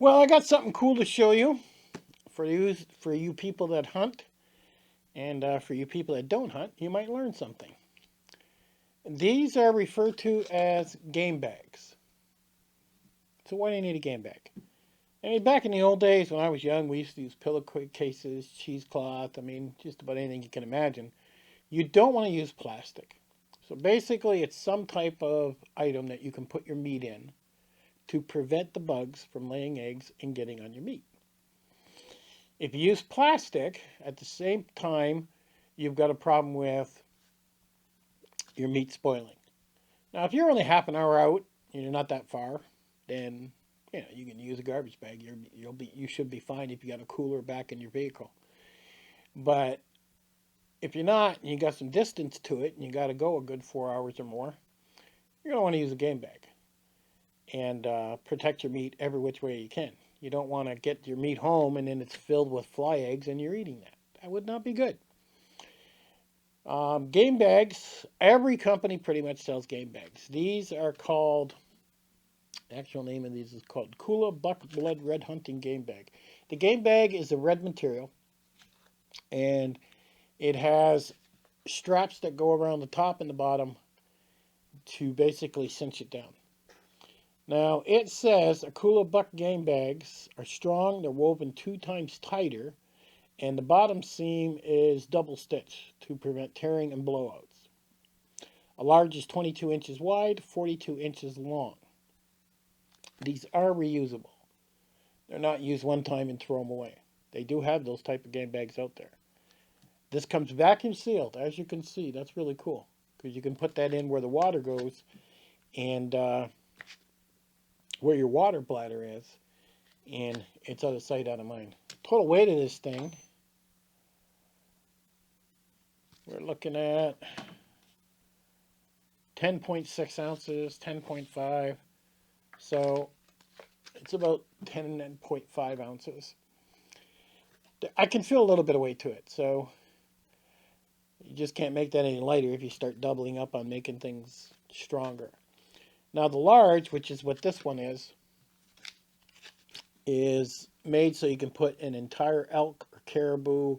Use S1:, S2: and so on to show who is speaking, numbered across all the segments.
S1: Well, I got something cool to show you for you people that hunt, and for you people that don't hunt, you might learn something. These are referred to as game bags. So why do you need a game bag? I mean, back in the old days when I was young, we used to use pillowcases, cheesecloth. I mean, just about anything you can imagine. You don't want to use plastic. So basically, it's some type of item that you can put your meat in to prevent the bugs from laying eggs and getting on your meat. If you use plastic, at the same time, you've got a problem with your meat spoiling. Now, if you're only half an hour out and you're not that far, then you can use a garbage bag. You should be fine if you got a cooler back in your vehicle. But if you're not and you got some distance to it and you got to go a good 4 hours or more, you're gonna want to use a game bag and protect your meat every which way you can. You don't want to get your meat home and then it's filled with fly eggs and you're eating that. That would not be good. Game bags, every company pretty much sells game bags. These are called, the actual name of these is called Koola Buck Blood Red Hunting Game Bag. The game bag is a red material and it has straps that go around the top and the bottom to basically cinch it down. Now it says a Koola Buck game bags are strong, they're woven 2 times tighter, and the bottom seam is double stitched to prevent tearing and blowouts. A large is 22 inches wide, 42 inches long. These are reusable. They're not used one time and throw them away. They do have those type of game bags out there. This comes vacuum sealed, as you can see. That's really cool because you can put that in where the water goes and where your water bladder is, and it's out of sight, out of mind. Total weight of this thing, we're looking at 10.6 ounces, 10.5. So it's about 10.5 ounces. I can feel a little bit of weight to it, so you just can't make that any lighter if you start doubling up on making things stronger. Now the large, which is what this one is made so you can put an entire elk or caribou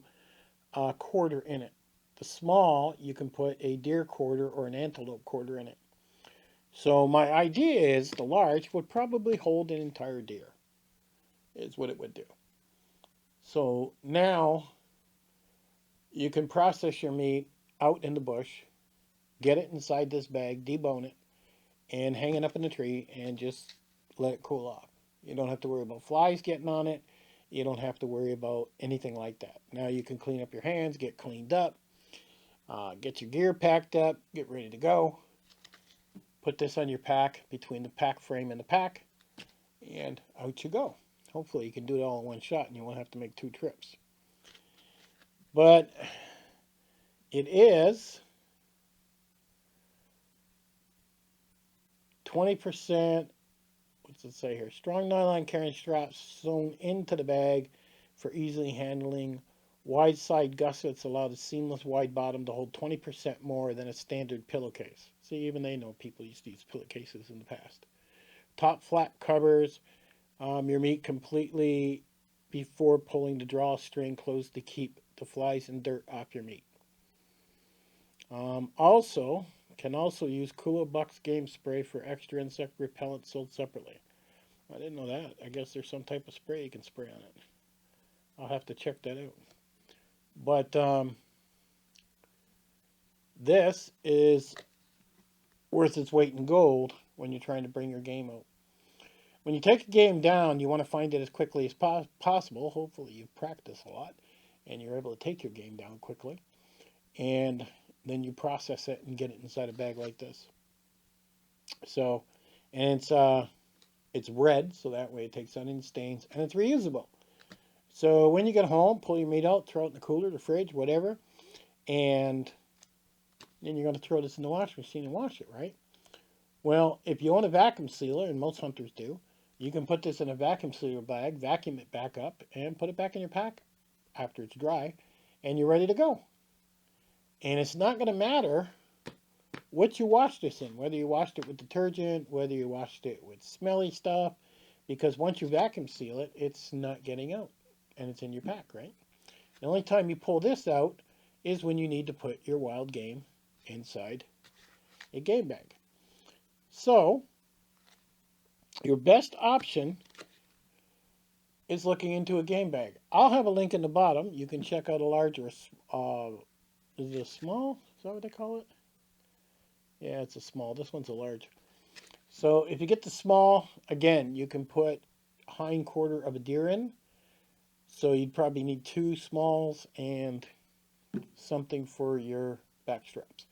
S1: quarter in it. The small, you can put a deer quarter or an antelope quarter in it. So my idea is the large would probably hold an entire deer, is what it would do. So now you can process your meat out in the bush, get it inside this bag, debone it, and hang it up in the tree and just let it cool off. You don't have to worry about flies getting on it. You don't have to worry about anything like that. Now you can clean up your hands, get cleaned up, get your gear packed up, get ready to go. Put this on your pack between the pack frame and the pack, and out you go. Hopefully you can do it all in one shot and you won't have to make 2 trips. But it is 20%, what's it say here? Strong nylon carrying straps sewn into the bag for easily handling. Wide side gussets allow the seamless wide bottom to hold 20% more than a standard pillowcase. See, even they know people used to use pillowcases in the past. Top flat covers your meat completely before pulling the drawstring closed to keep the flies and dirt off your meat. Also, can also use Koola Buck's game spray for extra insect repellent sold separately. I didn't know that. I guess there's some type of spray you can spray on it. I'll have to check that out. But this is worth its weight in gold when you're trying to bring your game out. When you take a game down, you want to find it as quickly as possible. Hopefully you practice a lot and you're able to take your game down quickly. And then you process it and get it inside a bag like this. So, and it's red, so that way it takes on any stains, and it's reusable. So when you get home, pull your meat out, throw it in the cooler, the fridge, whatever, and then you're going to throw this in the washing machine and wash it, right? Well, if you own a vacuum sealer, and most hunters do, you can put this in a vacuum sealer bag, vacuum it back up, and put it back in your pack after it's dry, and you're ready to go. And it's not going to matter what you washed this in, whether you washed it with detergent, whether you washed it with smelly stuff, because once you vacuum seal it, it's not getting out and it's in your pack, right? The only time you pull this out is when you need to put your wild game inside a game bag. So, your best option is looking into a game bag. I'll have a link in the bottom. You can check out a larger, is it a small? Is that what they call it? Yeah, it's a small. This one's a large. So if you get the small, again, you can put hind quarter of a deer in. So you'd probably need two smalls and something for your back straps.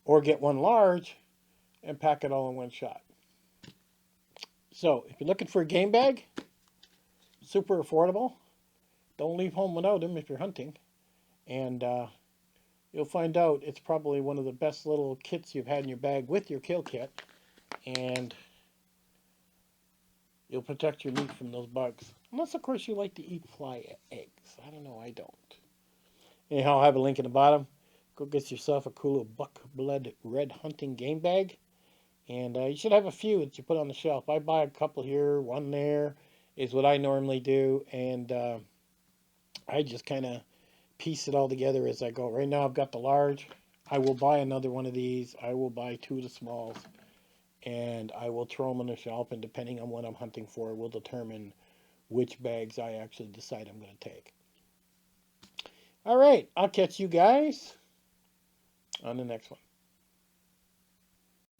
S1: Or get one large and pack it all in one shot. So if you're looking for a game bag, super affordable. Don't leave home without them if you're hunting. And you'll find out it's probably one of the best little kits you've had in your bag with your kill kit. And you'll protect your meat from those bugs. Unless, of course, you like to eat fly eggs. I don't know, I don't. Anyhow, I'll have a link in the bottom. Go get yourself a Koola Buck Blood Red Hunting Game Bag. And you should have a few that you put on the shelf. I buy a couple here, one there, is what I normally do. And I just kind of piece it all together as I go. Right now I've got the large. I will buy another one of these. I will buy two of the smalls. And I will throw them on the shelf. And depending on what I'm hunting for, will determine which bags I actually decide I'm going to take. All right, I'll catch you guys on the next one.